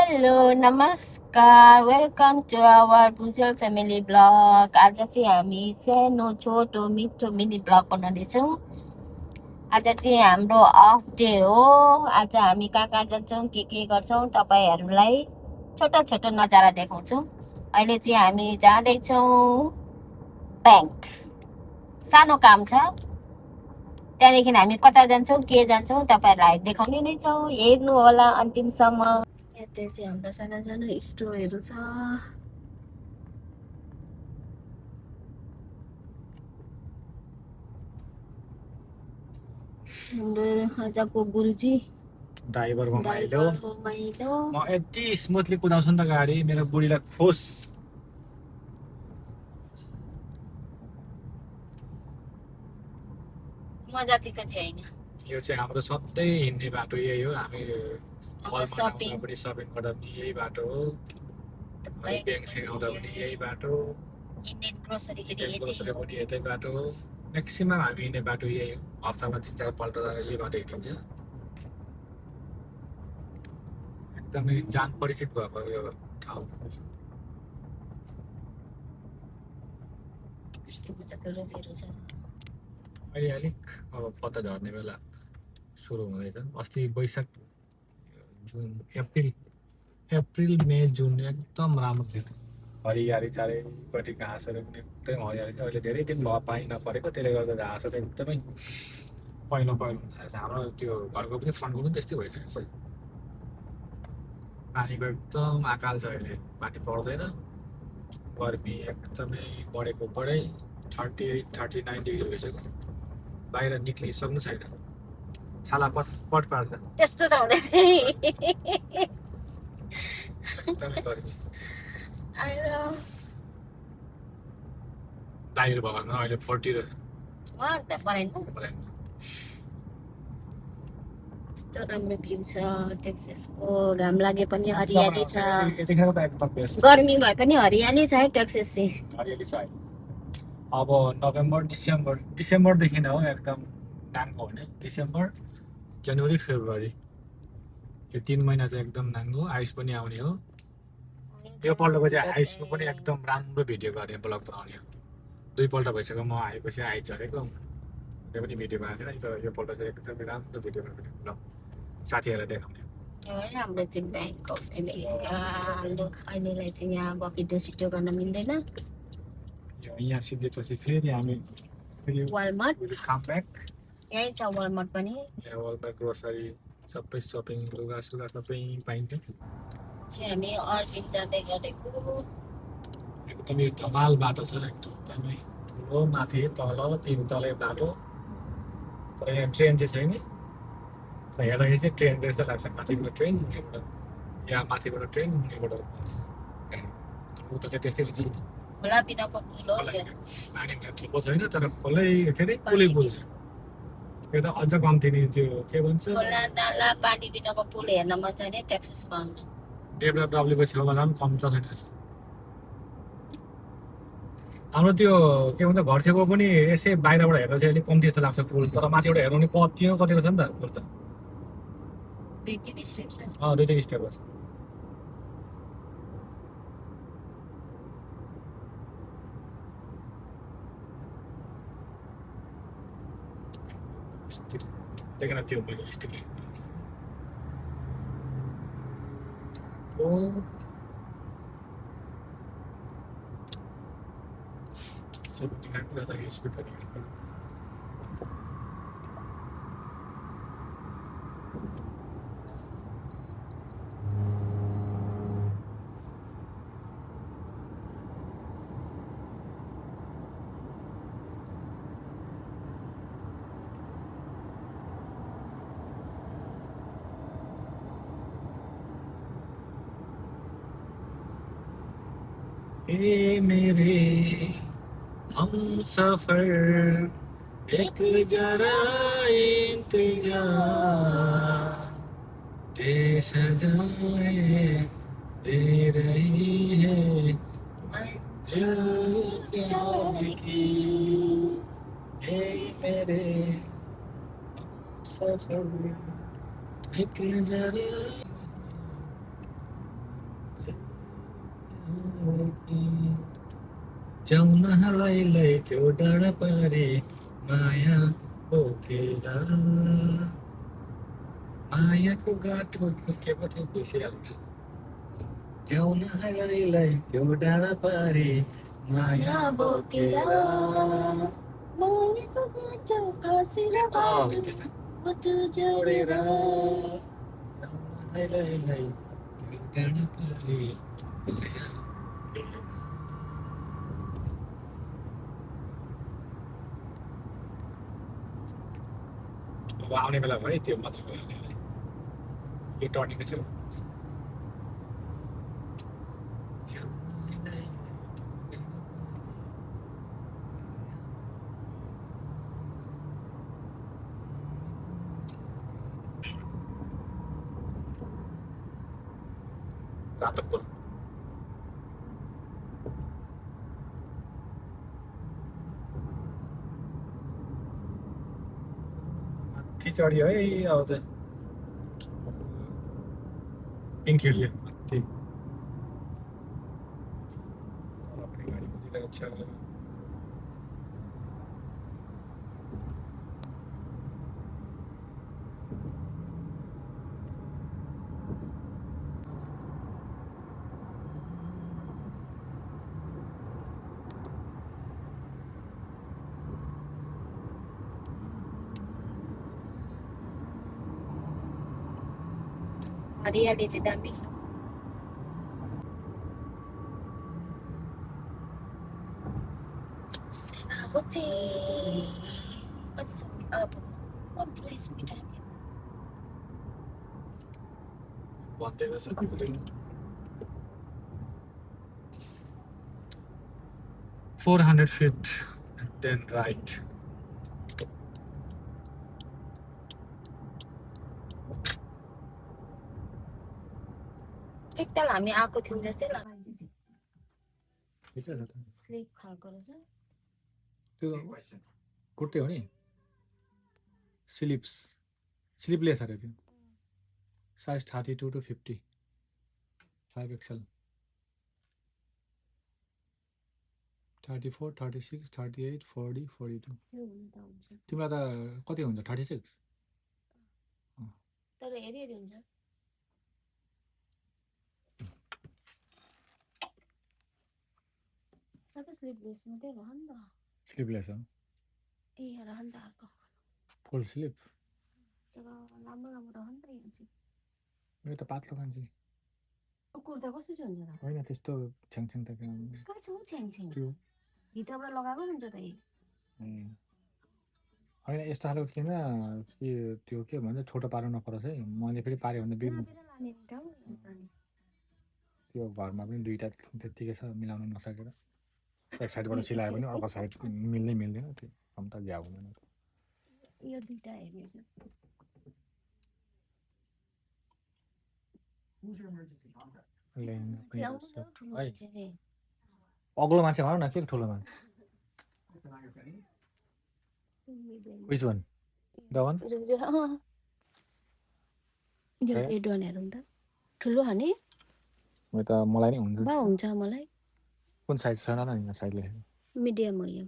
Hello नमस्कार welcome to our Bhujel family blog. आज चाहिँ हामी सानो छोटो मिठो मिनी ब्लग बनाउँदैछौँ। आज चाहिँ हाम्रो अफ डे हो। आज हामी कहाँ कहाँ जान्छौँ के गर्छौँ तपाईँहरूलाई छोटो छोटो नजारा देखाउँछौँ। अहिले चाहिँ हामी जाँदैछौँ ब्याङ्क, सानो काम छ। त्यहाँदेखि हामी कता जान्छौँ के जान्छौँ तपाईँहरूलाई देखाउने नै छौँ, हेर्नु होला अन्तिमसम्म। यता चाहिँ हाम्रो सानो सानो स्टोरहरू छ। हाम्रो आजको गुरुजी ड्राइभर घुमाइलो घुमाइलो। म यति स्मुथली कुदाउँछु नि त गाडी, मेरो बुढीलाई खुस। म जतिको चाहिँ होइन। यो चाहिँ हाम्रो सधैँ हिँड्ने बाटो यही हो। हामी shopping मलमा पनि सपिङ गर्दा पनि यही बाटो हो। अनि ब्याङ्क सिकाउँदा पनि यही बाटो। इन्डियन ग्रोसरी पनि यतै बाटो हो। म्याक्सिमम हामी हिँड्ने बाटो यही हो। हप्तामा 3-4 पल्ट यही बाटो हिँडिन्छ। एकदमै जान परिचित भएको यो ठाउँ। यस्तो मजाको रुखहरू छ। अहिले अलिक अब पत्ता झर्ने बेला सुरु हुँदैछ। अस्ति वैशाख, जुन, अप्रिल मे जुन एकदम राम्रो थियो। हरियाली चारैपट्टि घाँसहरू पनि एकदम हरियाली थियो। अहिले धेरै दिन भयो पानी नपरेको, त्यसले गर्दा घाँसहरू एकदमै पहिलो हुन थालेको छ। हाम्रो त्यो घरको पनि फ्रन्टको पनि त्यस्तै भइसकेको छ। पानीको एकदम अकाल छ अहिले, पानी पर्दैन। गर्मी एकदमै बढेको बढै 38-39 डिग्री भइसक्यो। बाहिर निक्लिसक्नु छैन, छाला पट पार्छ। त्यस्तो त हुँदैन। एकदमै गर्मी आएर बाहिर भएन अहिले 40 रहेछ। यस्तो राम्रो भ्यू छ टेक्सासको। घाम लागे पनि हरियाली छ, गर्मी भए पनि हरियाली छ है टेक्सास चाहिँ। हरियाली छ। अब नोभेम्बर डिसेम्बरदेखि नै हो एकदम नाङ्गो हुने। डिसेम्बर, जनवरी, फेब्रुअरी यो 3 महिना चाहिँ एकदम नाङ्गो। आइस पनि आउने हो। यो पल्टको चाहिँ आइसको पनि एकदम राम्रो भिडियो गर्ने, ब्लग बनाउने हो। 2 पल्ट भइसक्यो म आएपछि आइस झरेको, त्यो पनि भिडियो बनाएको थिएन। तर यो पल्ट चाहिँ एकदमै राम्रो भिडियो बनाउने ब्लग साथीहरूलाई देखाउने। हाम्रो चाहिँ ब्याङ्क अफ अमेरिका। अहिलेलाई चाहिँ यहाँ बकिटो सिटो गर्न मिल्दैन। यहाँ सिधेपछि फेरि हामी वालमार्ट कमब्याक। यहीँ छ वालमार्ट पनि। यहाँ वालमार्ट ग्रोसरी सबै सपिङ लुगासुगा सबै पाइन्छ। चाहिँ हामी अर्बिन जाँदै गरेको। एकदमै धमाल बाटो छ, एकदमै ठुलो, माथि तल 3 तले बाटो। तर यहाँ ट्रेन चाहिँ छैन। हेर्दाखेरि चाहिँ ट्रेन जस्तो लाग्छ। माथिबाट ट्रेन, यहाँ माथिबाट ट्रेन, मुनिबाट बस। उता चाहिँ त्यस्तै हुन्छ। खोला बिनाको पुल हो। पानी थुप्रो छैन, तर खोलै के अरे पुलै पुल छ। यो त अझ कम्ती नि, त्यो के भन्छ, खोला नाला पानी बिनाको पुल हेर्न मन छ नि टेक्सासमा आउनु। डेभलपडब्ल्यूको छेउमा झन् कम त छैन जस्तो। हाम्रो त्यो के भन्छ घर छेउको पनि यसै बाहिरबाट हेर्दा चाहिँ अलिक कम्ती जस्तो लाग्छ पुल। तर माथिबाट हेर्नु नि कतिको छ नि त पुल त। 2-3 स्टेप छ। 2-3 स्टेप छ। देखिन त्यो मैले स्टिक कुरा त स्पिड त ए मेरे हम सफर एक जरा इंतजार दे सजाए दे रही है मंजिल प्यार की। ए मेरे हम सफर एक जरा जाउन हलाइलाई त्यो डाँडा पारी माया बोकेर मायाको गाँठो के पो थियो बिर्सिहाल्यो जाउन हलाइलाई त्यो डाँडा पारी माया बोकेर मायाको गाँठो कसेर बाँध्नु त्यसै मुटु जोडेर जोडेर जाउन हलाइलाई त्यो डाँडा पारी माया अब आउने बेला भयो त्यो मजाको यो टर्निङ छ रातो पुल माथि चढ्यो है अब चाहिँ पिङ खेल्यो माथि तल पनि गाडी कुदिरहेको छ हरियाली चाहिँ दामी छ सेनाको चाहिँ कति छ अब कत्रो स्पिड आयो भन्दै रहेछ 400 feet and then right एकताल हामी आएको थियौँ जस्तै लाग्छ स्लिप खालको रहेछ त्यो कुर्ती हो नि स्लिपलेस अरे त्यो साइज 32 to 50 5XL 34 36 38 40 42 तिमीलाई त कति हुन्छ 36 तर हेरी हेरी हुन्छ सबै स्लिपलेस मात्रै रह नि त स्लिपलेस हो ए रह नि त अर्को फुल स्लिप तर राम्रो राम्रो रह नि त यहाँ चाहिँ मेरो त पातलो मान्छे कुर्ता कस्तो चाहिँ हुन्छ त होइन त्यस्तो छ्याङछ्याङ त कहाँ छ छ्याङ त्यो भित्रबाट लगाएको हुन्छ त होइन यस्तो खालको किन कि त्यो के भन्छ छोटो पार्नु नपरोस् है मैले फेरि पाऱ्यो भने बिग्रिन्छ त्यो घरमा पनि दुईवटा त्यत्तिकै छ मिलाउन नसकेर एक साइडबाट सिलायो भने अर्को साइड मिल्दैन त्यो क्षमता झ्याउ हुँदैन यो दुईटा हेर्नु अग्लो मान्छे भनौँ न के ठुलो मान्छे Which one? The one? यो रेड वन हेरौँ त ठुलो हाने त मलाई नै हुन्छ बा हुन्छ मलाई कुन साइज छैन न यहाँ साइड लेखेको मिडियम हो यो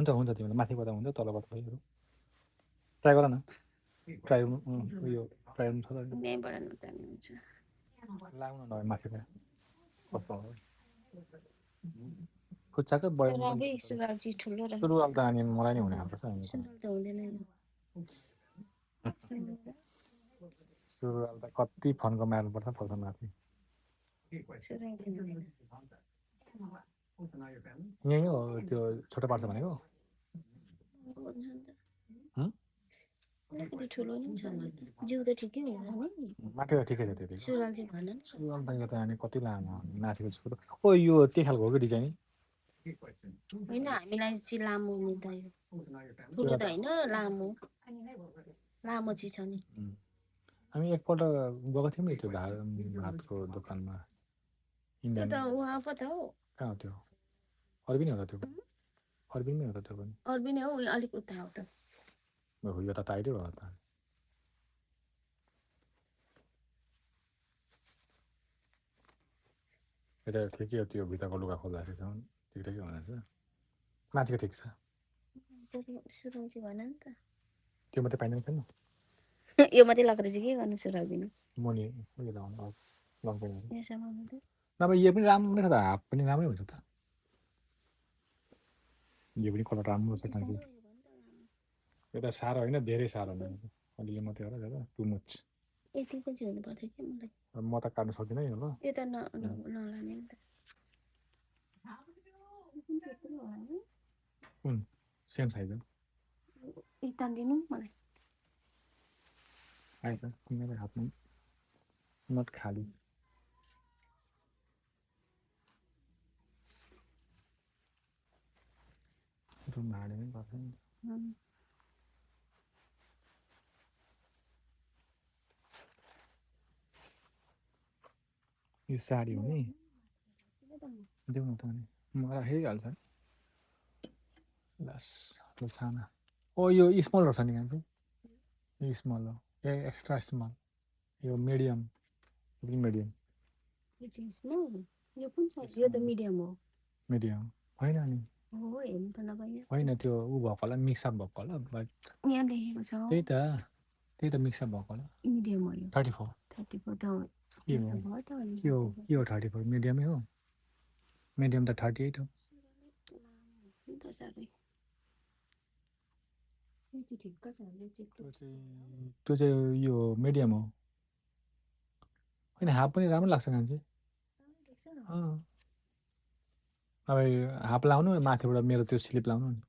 हुन्छ तिमीलाई माथिबाट हुन्छ तलबाट भयो ट्राई गर न ट्राई उयो ट्राई गर्नु छ यहीँबाट नजाने हुन्छ लाग्नु न माथिबाट कस्तो हो खुच्चाकै बढी सुरुवाल चाहिँ ठुलो र सुरुवाल त अनि मलाई नै हुने खालको छ सुरुवाल त हुँदैन सुरुवाल त कति फन्को मार्नुपर्छ पर्छ माथि यहीँ हो त्यो छोटो पार्छ भनेको ठुलो नि छ जिउ त ठिकै होला नि माथि त ठिकै छ त्यति सुरुवाल चाहिँ भन सुरुवाल त यो त अनि कति लामो माथिको छोटो ओ यो त्यही खालको हो कि डिजाइन होइन हामीलाई चाहिँ लामो नि त यो ठुलो त होइन लामो चाहिँ छ नि हामी एकपल्ट गएको थियौँ नि त्यो भातको दोकानमा त्यो त उहाँ पो त हो कहाँ हो त्यो अरबिन हो त त्यो अरबिनमै हो त त्यो पनि अरबिन हो अलिक उता हो त यो त टाइटै भयो त यता ठिकै हो त्यो भित्रको लुगा खोल्दाखेरि ठिकै हुनेछ माथिको ठिक छ सुरुवाती भन नि त त्यो मात्रै पाइँदैन थिएन यो मात्रै लगेर चाहिँ के गर्नु सुरुवातीमा मुनि उयो लगाउनु लङ पेन्ट यसमा नभए यो पनि राम्रै छ त हाफ पनि राम्रै हुन्छ त यो पनि कलर राम्रो छ मान्छे एउटा साह्रो होइन धेरै साह्रो होइन अलि यो मात्रै होला टु मच यतिको चाहिँ हुनु पर्थ्यो कि मलाई म त काट्नु सक्दिनँ है ल यो त नलाने नि त कुन सेम साइज हो तानिदिनु मलाई आयो त तिमीलाई हातमा नट खाली रुम हाल्यो भने पर्छ नि यो साडी हो नि देऊ न त अनि म राखिहाल्छ लास छाना ओ यो स्मल रहेछ नि कान्छे यो स्मल हो ए एक्स्ट्रा स्मल यो मिडियम यो पनि मिडियम यो कुन साइज यो त मिडियम हो मिडियम होइन नि हो हेर्नु त नपाइयो होइन त्यो ऊ भएको होला मिक्सअप भएको होला बट यहाँ लेखेको छ त्यही त मिक्सअप भएको होला मिडियम हो यो 34 34 त के हो 34 मिडियमै हो मिडियम त 38 हो त्यो चाहिँ यो मिडियम हो होइन हाफ पनि राम्रो लाग्छ कान्छे अब हाफ लाउनु माथिबाट मेरो त्यो स्लिप लाउनु नि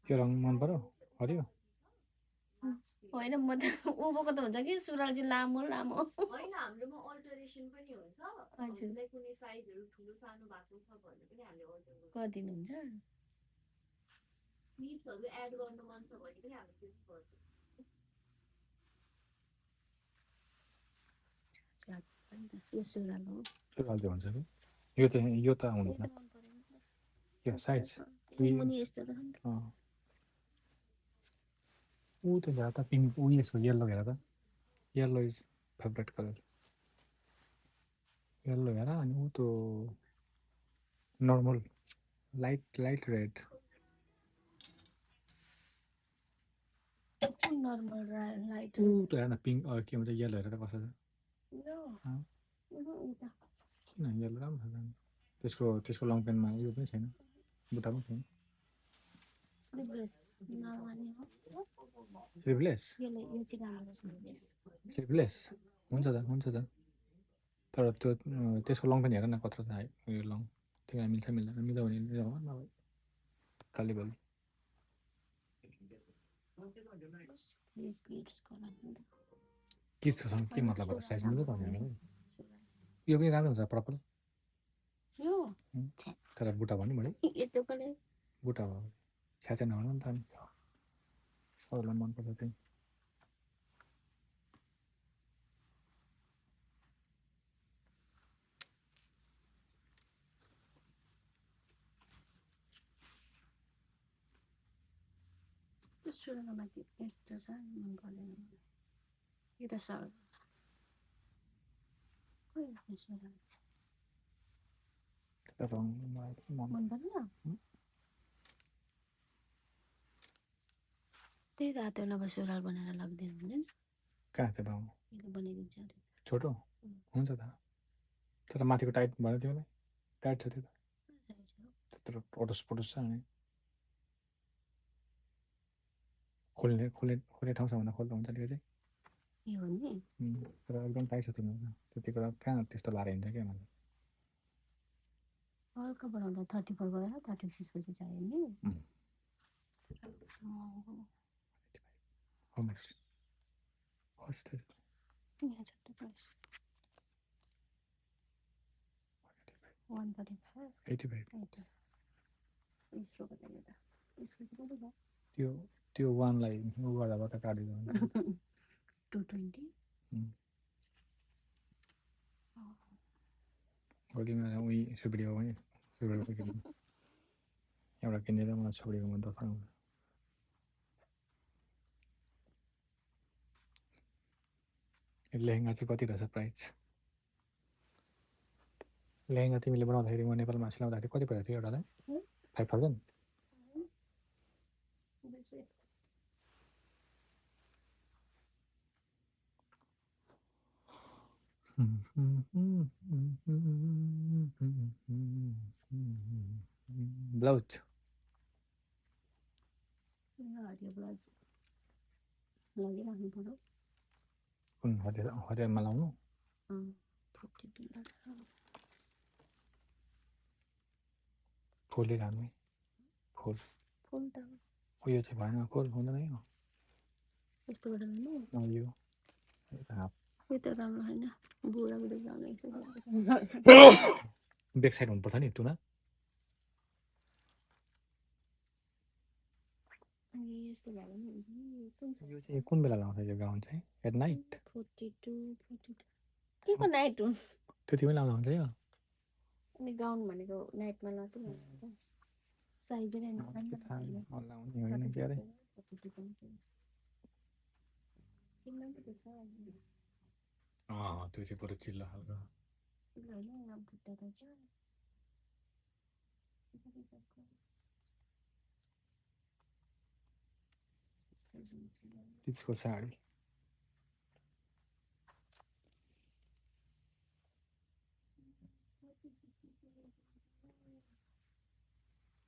त्यो रङ मन पर्यो हरियो होइन म त उँभोको त हुन्छ कि सुरुवाल चाहिँ लामो लामो होइन हाम्रोमा अल्टरेसन पनि हुन्छ हजुरलाई कुनै साइजहरू ठुलो सानो भएको छ भने पनि हामीले अल्टर गरिदिनुहुन्छ क्लिप्सहरू एड गर्नु मन छ भने पनि हामीले त्यो गर्छौँ यो सुरुवाल हो सुरुवाल चाहिँ हुन्छ कि यो त हुँदैन यो साइज मुनि यस्तो ऊ त हेर त पिङ्क ऊ यसको येल्लो हेर त yellow is favourite colour yellow हेर अनि ऊ त normal light red normal light ऊ त हेर न पिङ्क के भन्छ येल्लो हेर त कसो छ किन येल्लो राम्रो छ त्यसको लङ पेन्टमा उयो पनि छैन बुट्टा पनि छैन स्लिभलेस हुन्छ त तर त्यो त्यसको लङ पेन्ट हेर न कत्रो छ उयो लङ तिमीलाई मिल्छ मिल्दैन मिल्छ भने मिलाउ नभए खाली भोलि किड्सकोसँग के मतलब होला साइज मिल्छ त हामीलाई यो पनि राम्रो हुन्छ पर्पल तर बुट्टा भन्नु मैले बुट्टा भयो छ्याचा नहुनु नि त अनि अरूलाई मनपर्छ त्यही सुरुवालमा चाहिँ यस्तो छ मन पर्दैन यो त सर मन पर्दैन त्यही रातो नभए सुरुवाल बनाएर लगिदिनु हुँदैन कहाँ चाहिँ बनाउनु बनाइदिन्छ छोटो हुन्छ त तर माथिको टाइट भयो तिमीलाई टाइट छ त्यो त त्यत्रो पटुस छ अनि खोल्ने ठाउँ छ भन्दा खोल्दा हुन्छ अलिकति तर एकदम टाइट छ तिम्रो त्यतिको कहाँ त्यस्तो लाएर हिँड्छ क्या मलाई हल्का बनाउँदा 34 गरेर 36 को चाहिँ चाहियो नि How much? What's this? Yeah, the price. 135. 85. त्यो वानलाई उ गर्दा भयो त काटिदिनु 220. भोलि मेरो उही सुबिडी हो है सुबिडीको किन्नु एउटा किनेर मलाई सुबिडीको मन दफा हुन्छ लेहेङ्गा चाहिँ कति रहेछ प्राइस लेहेङ्गा तिमीले बनाउँदाखेरि म नेपालमा सिलाउँदाखेरि कति परेको थियो एउटालाई 5000 ब्लाउज कुन हरियामा लाउनु फुलले लानु फुल उयो चाहिँ भएन फुल हुँदैन यो यो यो त राम्रो होइन बुढा बुढी राम्रो ब्याक साइड हुनुपर्छ नि तुना यस्तो भएर पनि हुन्छ नि यो चाहिँ कुन बेला लाउँछ यो गाउन चाहिँ एट नाइट 42 के को नाइट हो त्यतिमै लाउँदा हुन्छ यो अनि गाउन भनेको नाइटमा लाउँछ साइज नै लाउने होइन के अरे त्यो चाहिँ बरु चिल्लो खालको तिजको साडी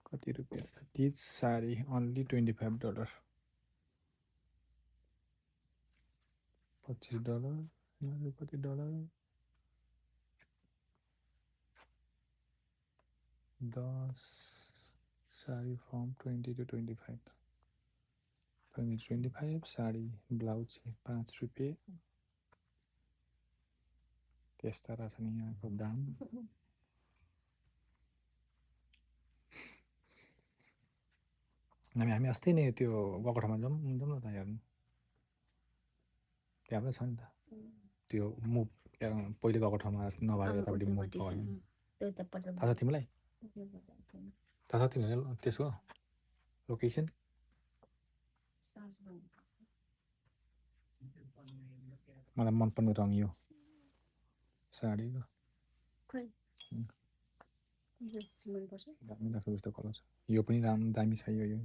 कति रुपियाँ छ तिज साडी ओन्ली $25 $25 कति dollar 10 sari from 20 to 25 25 sari blouse चाहिँ 5 रुपियाँ त्यस्ता रहेछन् यहाँको दाम हामी अस्ति नै त्यो गगठामा जाउँ न त हेर्नु त्यहाँ पनि छ नि त त्यो मुभ पहिले गएको ठाउँमा नभएर यतापट्टि मुभ भयो थाहा छ तिमीलाई थाहा छ तिमीलाई त्यसको लोकेसन मलाई मनपर्ने रङ यो साडीको दामी लाग्छ जस्तो कलर छ यो पनि दामी छ यो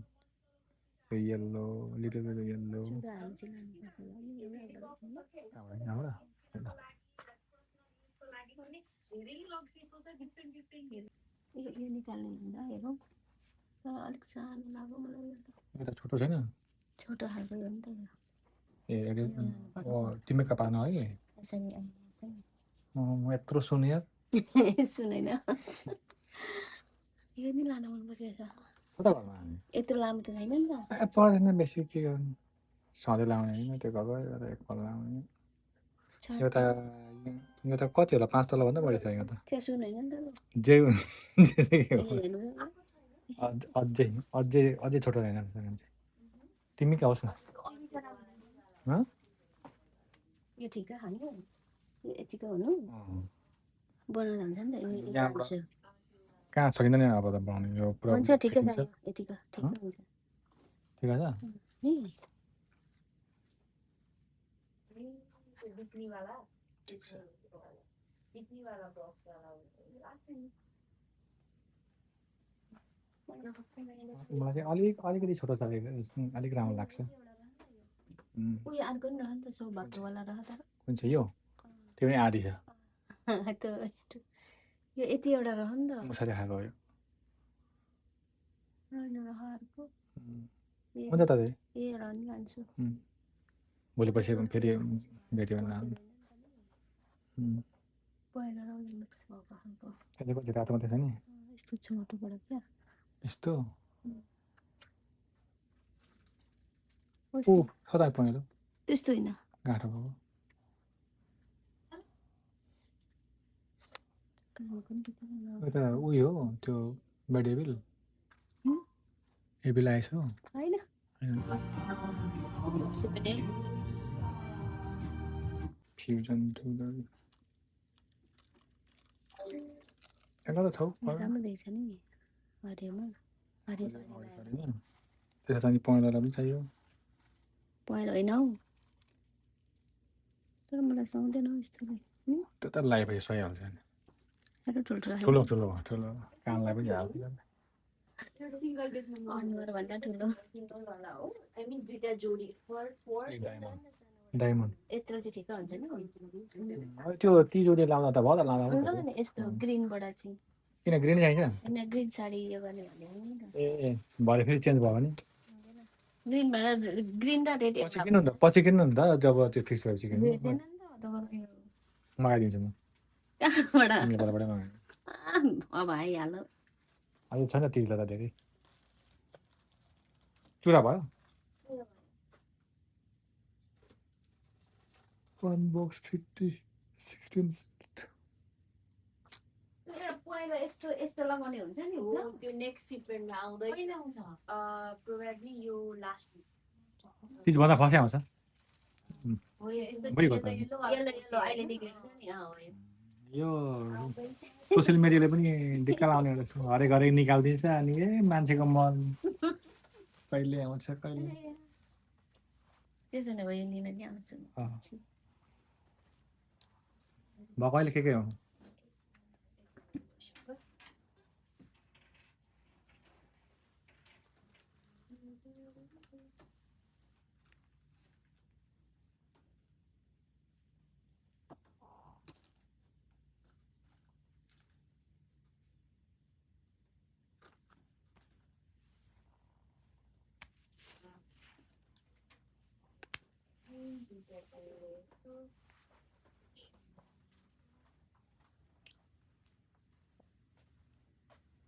येल्लो लिटल बिट येल्लो यो निकाल्ने हुँदा हेरौँ तर अलिक सानो लाग्यो मलाई यो त छोटो छैन छोटो खालको हो नि त ए तिमीका पार्न है म यत्रो सुने यार सुनेन यो नि लान मन परिरहेछ कता घरमा यत्रो लामो त छैन नि त पर्दैन बेसी के गर्नु सधैँ लाउने होइन त्यो घरको एकपल्ट लाउने यो त कति होला 5 तल भन्दा बढी छ यो त त्यो सुन होइन नि त जे अझै छोटो होइन तिमी के होस् न यो ठिक खानु यो यतिको हुनु बनाउँदा हुन्छ नि त कहाँ सकिँदैन नि अब त बनाउने यो पुरा हुन्छ ठिकै छ यतिको ठिक हुन्छ ठिक छ मलाई चाहिँ अलिकति छोटो छ अलिक राम्रो लाग्छ उयो अर्को नि रह नि त सौभाग्यवाला रह त कुन चाहिँ यो त्यो पनि आधी छ यो यति एउटा रह नि त मुसाले खाएको हो यो हुन्छ त ए एउटा नि लान्छु भोलि पर्सि फेरि भेट्यो भने पहिला रौली मिक्स भएको खालको त्यसले कति रातो मात्रै छ नि यस्तो छोटोबाट क्या यस्तो सदा पहेँलो त्यस्तो होइन गाँठो भएको एउटा उयो हो त्यो बेडेबिल एबिल आएछ हो होइन फ्युजन टु द एला त छौ राम्रो देख्छ नि हरियोमा हरियो त्यसो त नि पहेँलोलाई पनि चाहियो पहेँलो होइन हौ तर मलाई सुहाउँदैन यस्तोले त्यो त लगाएपछि सुहाइहाल्छ नि साह्रो ठुल्ठुलो ठुलो ठुलो ठुलो कानलाई पनि हाल्छ अनुहार भन्दा ठुलो डायमन्ड यत्रो चाहिँ ठिकै हुन्छ नि त्यो तिजोरी लाउँदा त भयो त लाउँदा हुन्छ नि यस्तो ग्रिनबाट चाहिँ किन ग्रिन चाहिन्छ होइन ग्रिन साडी यो गर्ने भने नि त ए भरे फेरि चेन्ज भयो भने ग्रिनबाट ग्रिन र रेड पछि किन्नु नि त पछि किन्नु नि त जब त्यो फिक्स भएपछि किन्नु भेट्दैन नि त तपाईँको मगाइदिन्छु म कहाँबाट नेपालबाटै मगाइदिन्छु अब आइहाल्यो अझै छैन तिजलाई त धेरै चुरा भयो 1 box 50 16 पहिला यस्तो यस्तो लगाउने हुन्छ नि हो त्यो नेक्स्ट सिपमेन्टमा आउँदै कहिले आउँछ प्रोबेबली यो लास्ट तिजभन्दा फर्स्टै आउँछ हो यो यस्तो बुझेको त येलो येलो अहिले निक्लेको छ नि यो सोसियल मिडियाले पनि दिक्क लाउने रहेछ हरेक हरेक निकालिदिन्छ अनि ए मान्छेको मन कहिले आउँछ कहिले त्यसो भने भयो लिन नि आउँछु भएको अहिले के हो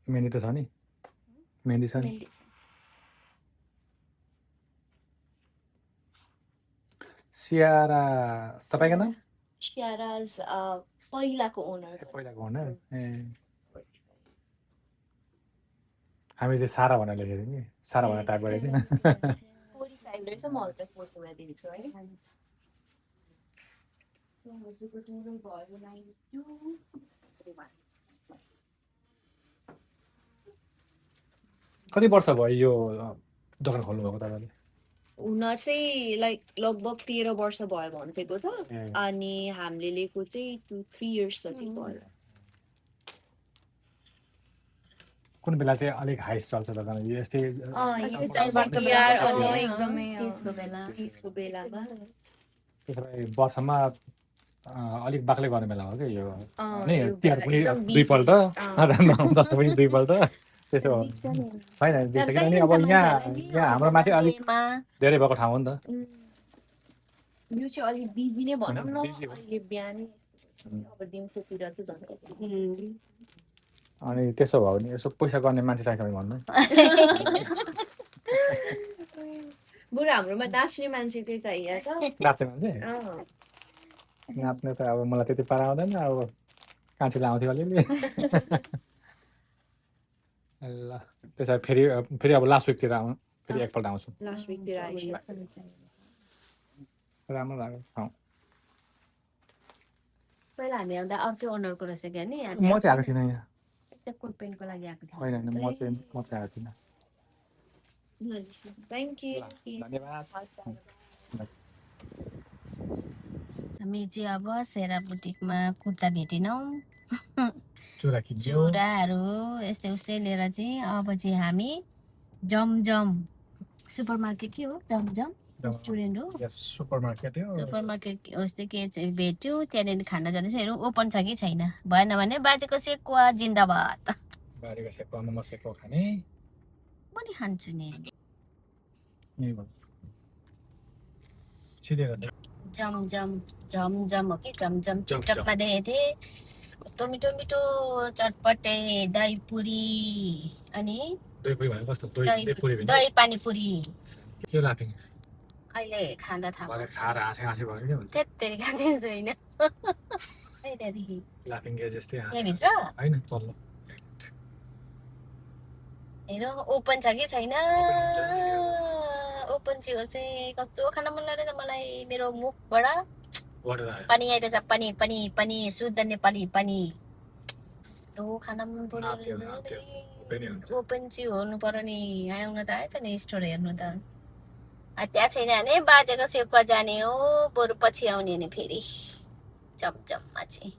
मेहन्दी त छ नि मेहन्दी छ नि सियारा तपाईँको नाम स्याराज पहिलाको ओनर पहिलाको हो न ए हामी चाहिँ सारा भनेर लेखेको थियौँ नि सारा भनेर टाइप गरेको थियौँ 45 रहेछ म हजुर फोटोमा दिन्छु है कति वर्ष भयो यो दोकान खोल्नु भएको तपाईँले हुन चाहिँ लाइक लगभग 13 वर्ष भयो भनिसकेको छ अनि हामीले लिएको चाहिँ 2-3 इयर्स जति भयो कुन बेला चाहिँ अलिक हाइस चल्छ दोकान यस्तै एकदमै त्यसको बेलामा त्यसो भए वर्षमा अलिक बाक्लै गर्ने बेला हो क्या यो नि तिहार पनि दुईपल्ट दसैँ पनि दुईपल्ट त्यसो हो होइन किनभने अब यहाँ हाम्रो माथि अलिक धेरै भएको ठाउँ हो नि त यो चाहिँ अलिक बिजी नै भनौँ न अहिले बिहानै अब दिउँसोतिर त झन् अनि त्यसो भयो भने यसो पैसा गर्ने मान्छे चाहिन्छ भने भन्नु बरु हाम्रोमा नाच्ने मान्छे त्यही चाहिएको छ नाच्ने मान्छे नाच्ने त अब मलाई त्यति पारा आउँदैन अब कान्छीले आउँथ्यो अलिअलि ल त्यसो फेरि फेरि अब लास्ट विकतिर फेरि एकपल्ट आउँछु लास्ट विकतिर आइसक्यो राम्रो लाग्यो ठाउँ पहिला हामी आउँदा अर्कै ओनरको रहेछ क्या नि म चाहिँ आएको थिइनँ यहाँ त्यो कोट पेन्टको लागि आएको थियो होइन म चाहिँ आएको थिइनँ थ्याङ्क यू धन्यवाद हामी चाहिँ अब सेरा बुटिकमा कुर्ता भेटेनौँ चुराहरू यस्तै उस्तै लिएर चाहिँ अब चाहिँ हामी जमजम सुपर मार्केट के हो जमजम रेस्टुरेन्ट हो सुपर मार्केट उस्तै के चाहिँ भेट्यो त्यहाँनिर खाना जाँदैछ हेरौँ ओपन छ कि छैन भएन भने बाजेको सेकुवा जिन्दाबाद बारीको सेकुवा मोमो सेकुवा खाने पनि खान्छु नि जमजम जमजम हो कि जमजम टिकटकमा देखेको थिएँ कस्तो मिठो मिठो चटपटे दही पुरी अनि दही पानीपुरी के लाफिङ अहिले खाँदा थाहा भयो त्यस्तै खाँदैछ होइन त्यहाँदेखि लाफिङ गेट जस्तै यहाँभित्र हैन तल्लो हेर ओपन छ कि छैन ओपन चाहिँ हो चाहिँ कस्तो खाना मन लाग्यो त मलाई मेरो मुखबाट पानी आइरहेछ पानी पानी पानी शुद्ध नेपाली पानी कस्तो खाना मन पर्यो ओपन चाहिँ हुनु पर्यो नि आउन त आएछ नि स्टोर हेर्नु त त्यहाँ छैन भने बाजेको सेकुवा जाने हो बरु पछि आउने नि फेरि जमजममा चाहिँ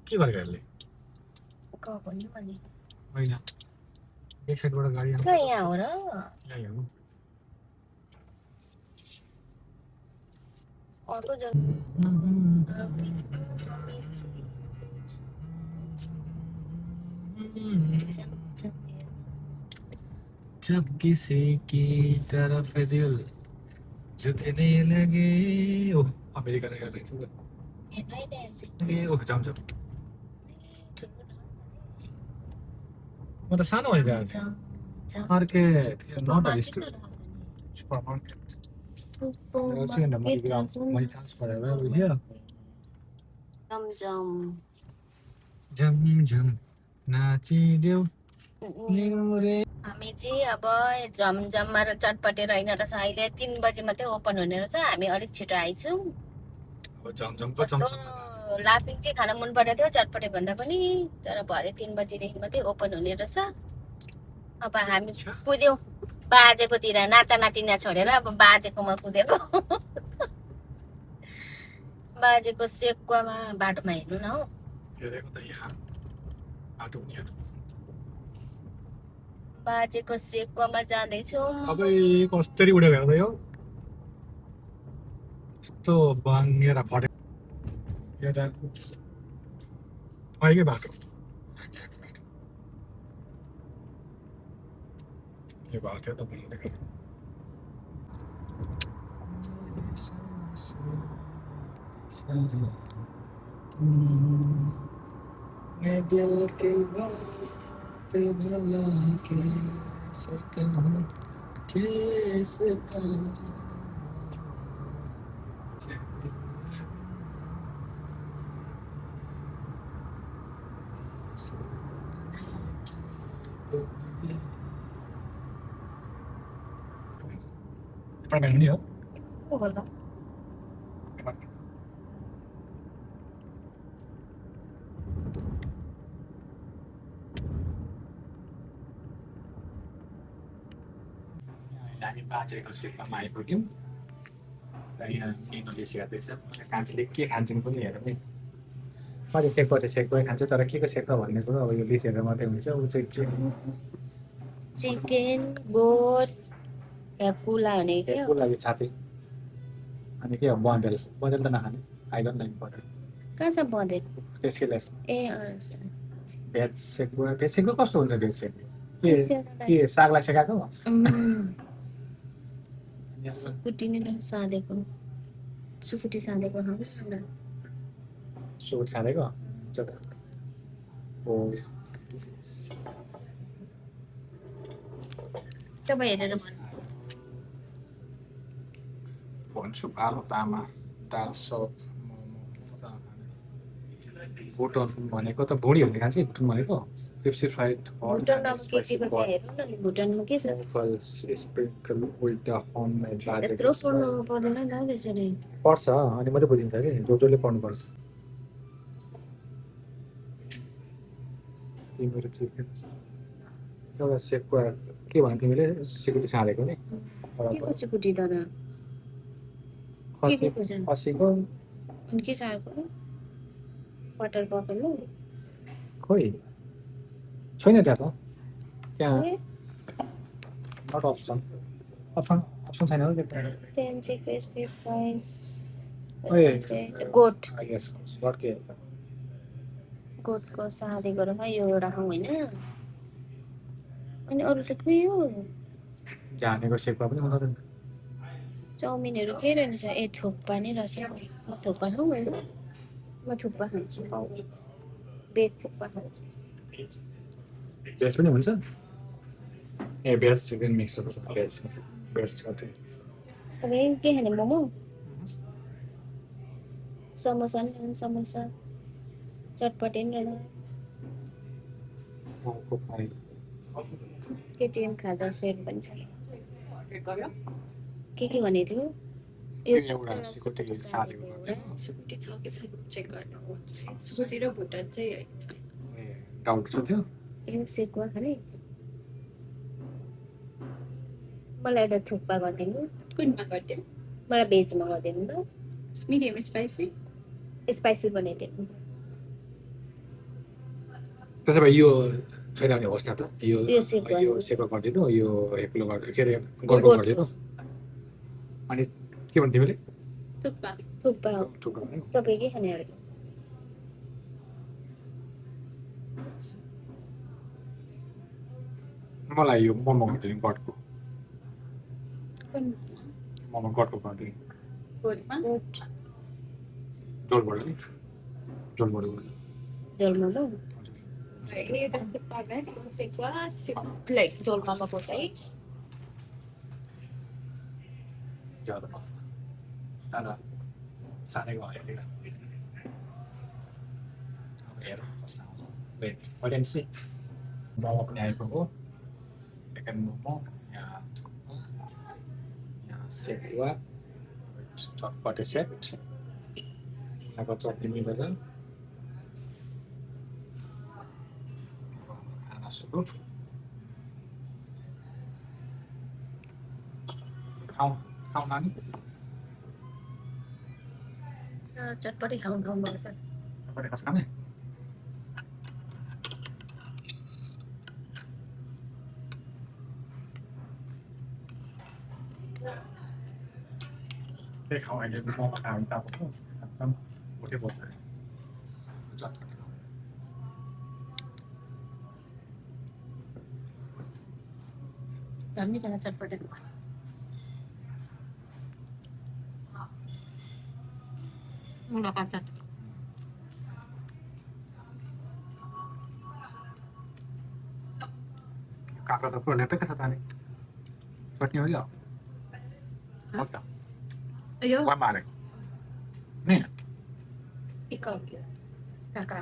के गरेको यसले गएको नि भने होइन एक साइडबाट गाडी आउँछ कहाँ यहाँ हो र यही हो अटो जन जब किसी की तरफ दिल झुकने लगे ओह अमेरिका ने गर्दै छु ए ओह जाम जाम म त सानो होइन market not a store supermarket झम झम नाचिदेऊ हामी चाहिँ अब झमझममा र चटपटे रहेन रहेछ अहिले 3 बजी मात्रै ओपन हुने रहेछ हामी अलिक छिटो आइछौँ लाफिङ चाहिँ खान मन परेको थियो चटपटे भन्दा पनि तर भरे 3 बजीदेखि मात्रै ओपन हुने रहेछ अब हामी कुद्यौँ बाजेकोतिर नाता नातिना छोडेर अब बाजेकोमा कुदेको बाजेको सेकुवामा बाटोमा हेर्नु न हौ बाजेको सेकुवामा जाँदैछौँ अबै कसरी उडेको हेर्दै हो यस्तो बाङ्गेर फटे यो त खैकै बाटो यो भएको थियो त भन्दै मैं दिल की बात भुला के सकूं कैसे कहूं Pernah ini ya? Oh, होला हामी बाजेको सेकमा आइपुग्यौँ र यहाँ इन्डोनेसिया देख्छ कान्छीले के खान्छन् पनि हेरौँ नि मैले सेकको चाहिँ सेकमै खान्छु तर के को सेक्वा भन्ने कुरो अब यो लिस्ट हेरेर मात्रै हुन्छ ऊ चाहिँ के चिकन गोट पुला हुने के हो लागि छाते अनि के हो बन्देल बन्देल त नखाने आई डोन्ट लाइक बन्देल कहाँ छ बँदेल त्यसकै लेस ए भेज सेकको कस्तो हुन्छ भेज सेक के सागलाई सेकाएको सुकुटी नै साँधेको सुकुटी साँधेको खानुहोस् न सुकुटी साँधेको हो तपाईँ हेरेर भन्छु आलु तामा दाल सप भुटन भनेको त भुँडी हुने खान्छ भुटन भनेको पेप्सी फ्राइड भुटानमा के छ स्प्रिङ्कल विथ द होममेड यत्रो पढ्नु पर्दैन नि त त्यसरी पर्छ अनि मात्रै बुझिन्छ कि जसले पढ्नुपर्छ तिमीहरू चिकन एउटा सेकको के भन्यो तिमीले सिकुटी साँधेको नि के को सिकुटी तर खसीको के सार्को बटर पकाउनु खोइ छैन त्यहाँ त त्यहाँ नट अप्सन छैन हो त्यहाँ 10 crispy fries ओए गोट आई गेस गट के गोटको साँधेको र यो एउटा खाउँ होइन अनि अरू त के हो जानेको सेकमा पनि हुँदैन चाउमिनहरू के रहेछ ए थुक्पा नै रहेछ म थुक्पा खाउँ होइन म थुक्पा खान्छु भेज थुक्पा खान्छु भेज पनि हुन्छ ए भेज चिकन मिक्स भेज तपाईँ के खाने मोमो समोसा नि समोसा चटपटे नि केटिएम खाजा सेट पनि छ के भनेको थियो यो सिकुटी साँधेको सिकुटी छ कि छैन चेक गर्नु सिकुटी र भुटान चाहिँ डाउट छ त्यो यो सेकुवा खाने मलाई एउटा थुक्पा गरिदिनु कुनमा गरिदियो मलाई भेजमा गरिदिनु ल मिडियम स्पाइसी स्पाइसी बनाइदिनु त्यसो भए यो छैन भने होस् न त यो यो सेक यो गर्नु। सेवा गरिदिनु यो हेक्लो गरिदिनु के अरे गोलको गोलको। गरिदिनु अनि के भन्नु तिमीले थुक्पा थुक्पा हो थुक्पा भन्यो तपाईँ के खाने अरे मलाई यो मोमो गरिदिनु गडको कुन मोमो गडको गरिदिनु गोलमा झोल बढ्यो नि झोल बढ्यो झोल मोमो like झोल मोमो बोल्दै ज्यादा तर सानैको अहिले अब हेरौँ कस्तो आउँछ वेट एन्ड सी मोमो पनि आइपुग्यो सेकेन्ड मोमो यहाँ थुक्पा यहाँ सेकुवा चटपटे सेट यहाँको चटनी मिलेर खाना सुरु खाउँ खाउँ नानी चटपटी खाउँ चटपटे खास खाने त्यही खाउँ अहिले मोमो खायो भने तापको एकदम भोकै पर्छ चटपटे खाउँ दामी लाग्छ चटपटे काँक्रा त पुरो लेपेको छ त अनि चटनी हो क्या मजा यो वामा हालेको नि पिकल काँक्रा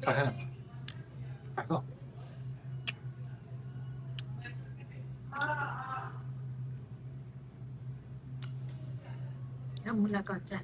खाएन खाएको मुलाको अचार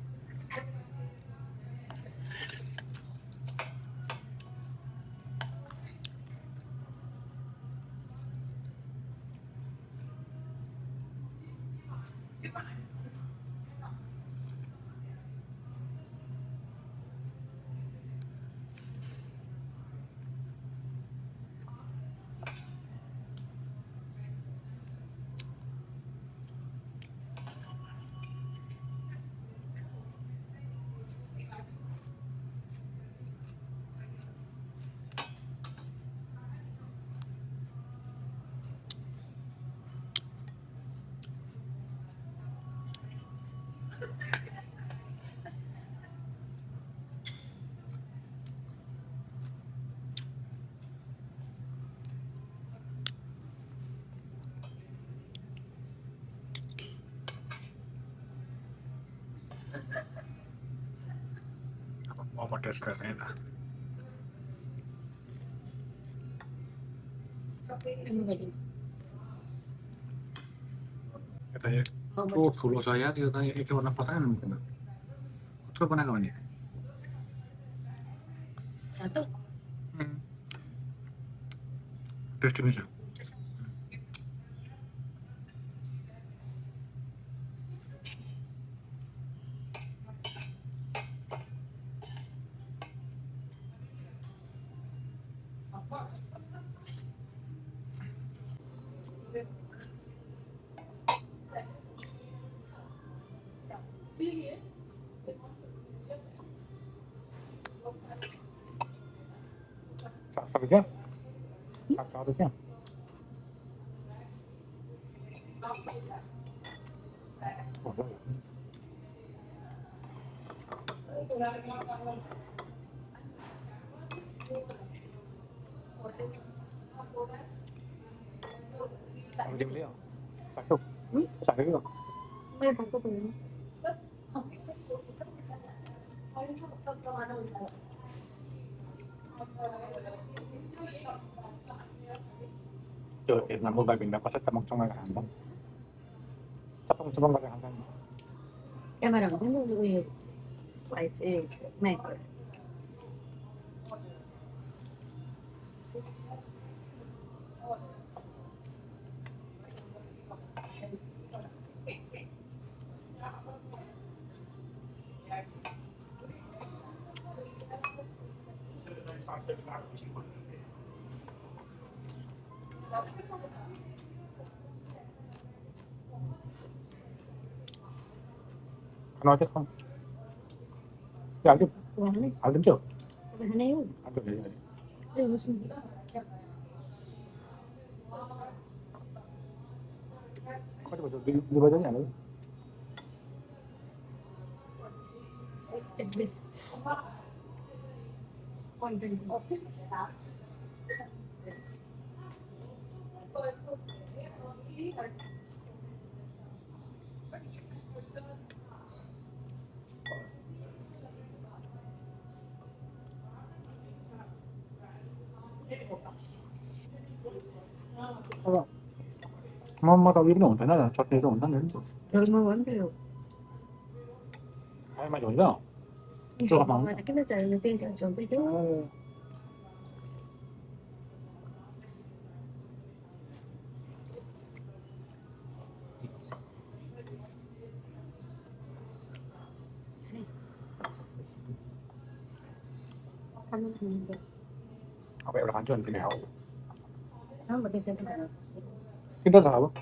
मोमो टेस्ट गर्ने त यता यत्रो ठुलो छ यार यो त एकैवटा पकाएन हुँदैन कत्रो बनाएको भने टेस्टी पनि छ साग क्या साग क्या Diêm liêu. Sạc đâu? Sạc cái gì không? 빨리 바꿔보세요. Chưa em làm một bài mình đã có thích một trong ngày hàng đó. Chắc không trong ngày hàng đó. Em mà đừng có người phải sẽ mẹ Nói chứ không. Dạ chứ. 와 하네. 안 됐죠? 하네요. 안 됐네. 네, 무슨 가지고 저 누가 되냐 너? this 뭐 tao biết nó ổn thế nào cho thế ổn đến 얼마 원대요. ai mà rồi đó cho mong mà cái nó chạy người tiên chạy trốn tới đó. 하면 되는데. vậy là hoàn chuẩn thì nào 아, 뭐 괜찮다. cái đó là không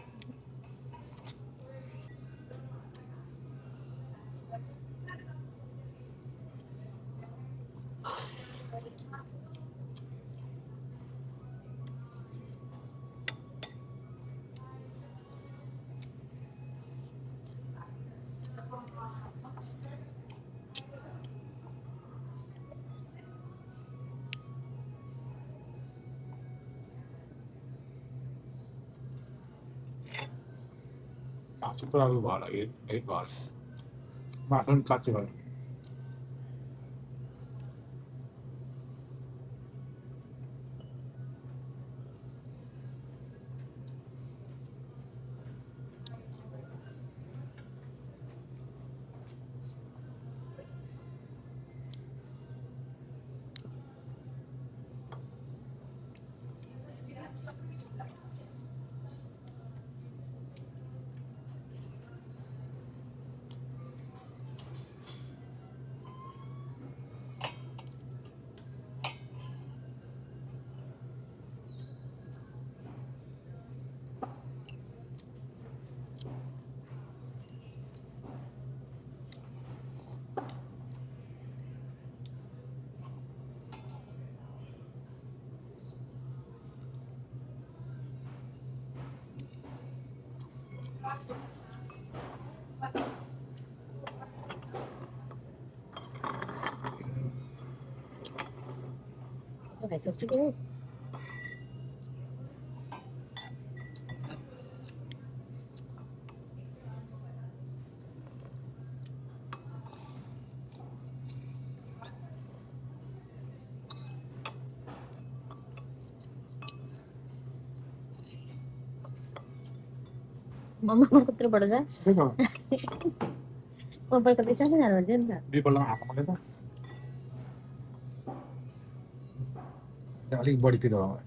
숟가락으로 말아 eight bars 맛은 같지만 phải sụp chút. Mama kutro pड़ जाए thế rồi ऊपर कभी चले ना रोज ना đi vào làng mà đấy đó đi body cái đó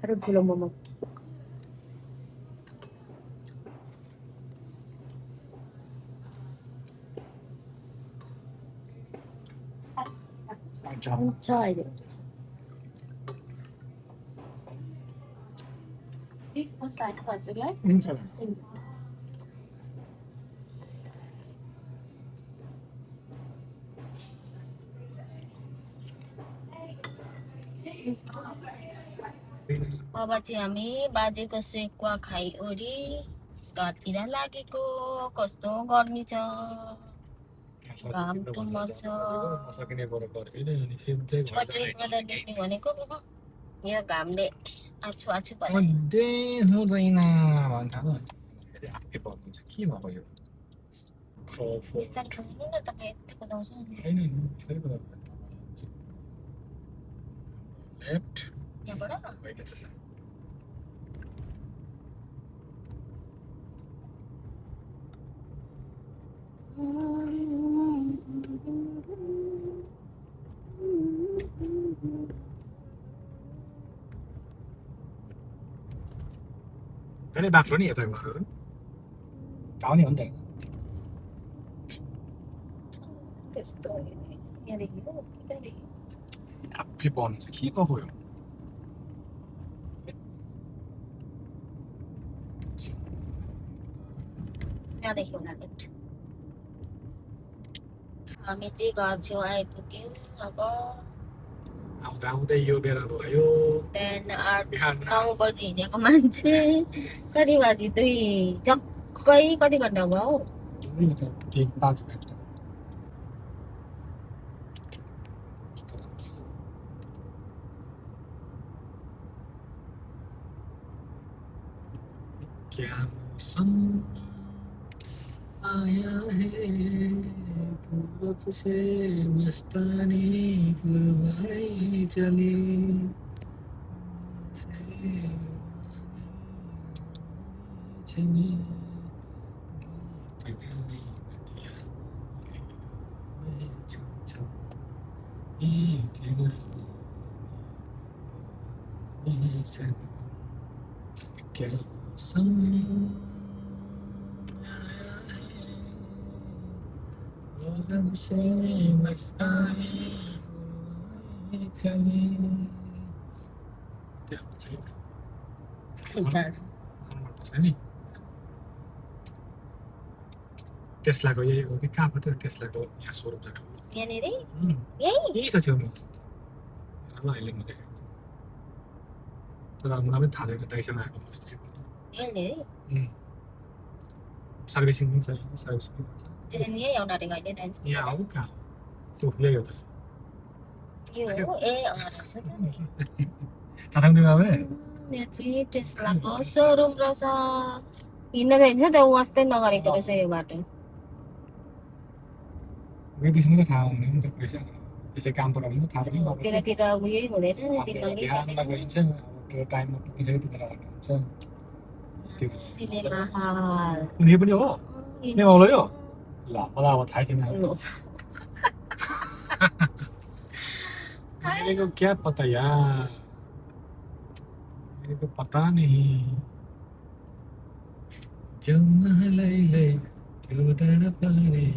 하루 불러 먹어. हुन्छ हुन्छ अहिले please बसाइ हजुरलाई हुन्छ अब चाहिँ हामी बाजेको सेकुवा खाइओरी घरतिर लागेको कस्तो गर्मी छ घाम टुम्म छ नसकिने पऱ्यो पर्दैन अनि सिधै पटेल ब्रदर देख्ने भनेको यो घामले आछु आछु अझै हुँदैन भन्छ फेरि आफै बन्नुहुन्छ के भएको यो बिस्तारै खानु न तपाईँ यति कुदाउँछ होइन बिस्तारै कुदाउँछ लेफ्ट यहाँबाट धेरै बाक्लो नि यता घरहरू आउने हो नि त त्यस्तो यहाँदेखि हो यतादेखि आफै बन्नु चाहिँ के भएको यो यहाँदेखि होला लेफ्ट हामी चाहिँ घर छेउ आइपुग्यौँ अब आउँदा आउँदै यो बेला भयो बिहान 8-9 बिहान बजी हिँडेको मान्छे कति बजी 2 झक्कै कति घन्टा भयो हौ 3-5 घन्टा क्या मौसम आया है पूरब से मस्तानी कुर्बाई चली चली क्या मौसम पूरब से मस्तानी कुर्बाई चली क्या चाहिए नि टेस्लाको यही हो कि कहाँ पो टेस्लाको यहाँ सोरुम छ ठुलो यहाँनिर यही छ छेउमा ल अहिले म देखाउँछु तर मलाई पनि थाहा छैन दाइसँग आएको अस्ति यहाँनिर सर्भिसिङ पनि छ सर्भिस पनि गर्छ त्यसरी यही आउन आँटेको अहिले दाजु यहाँ हो कहाँ त्यो यही हो त यो हो ए रहेछ त नि थाहा छैन तिमीलाई पनि यहाँ चाहिँ टेस्लाको सोरुम रहेछ हिँड्न त हिँड्छ त वास्तै नगरेको रहेछ यो बाटो गएपछि मात्रै थाहा हुने नि त पैसा त्यसै काम पऱ्यो भने थाहा पनि भएको त्यतातिर उयो हुँदैन दिमागै ध्यानमा गइन्छ अब त्यो टाइममा पुगिसक्यो त्यति बेला हुन्छ सिनेमा हल उनी पनि हो सिनेमा हल हो यो ल मलाई अब थाहै थिएन मेरे को क्या पता यार मेरे को पता नहीं जौना लैलै त्यो डाँडा पारे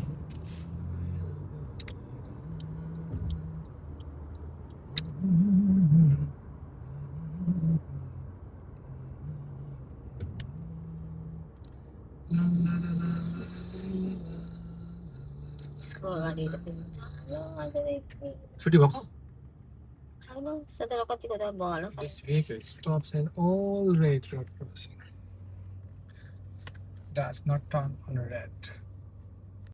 यसको अगाडि छुट्टी भएको सत्र कतिको त भयो होला This vehicle stops at all red road crossing. Does not turn on red.